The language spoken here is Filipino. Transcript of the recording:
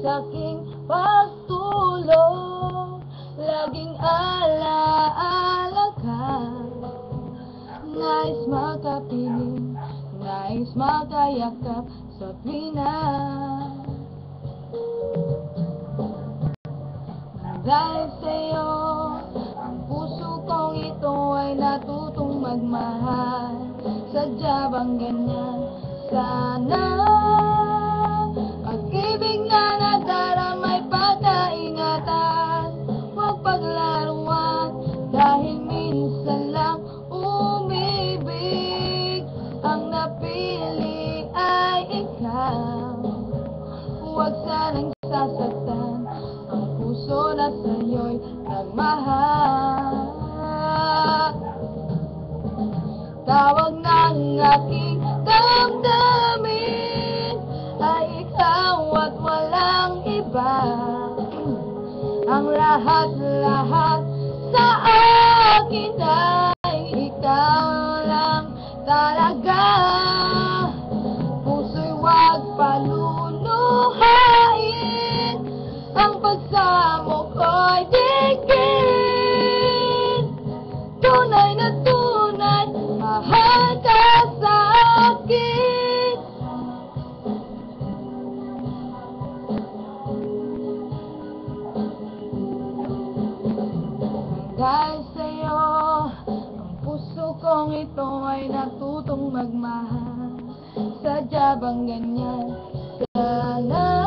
sa'king pagtulog. Laging alaala ka, nais makapiling, nais makayakap sa tuwina. Dahil sa'yo, ang puso kong ito ay natutong magmahal. Sadya bang ganyan? Sana pag-ibig na nadaramay pagkaingatan, huwag paglaruan, dahil minsan lang umibig. Ang napili ay ikaw, huwag sanang sasaktan ang puso na sa'yo'y nagmahal. Tawag ng aking damdamin ay ikaw at walang iba. Ang lahat-lahat sa akin ay ikaw lang talaga. Puso'y huwag paluluhain, ang pagsamo ko'y digin. Tunay na tunay, mahal ka sa akin. Dahil sa'yo, ang puso kong ito ay natutong magmahal. Sadya bang ganyan? Sana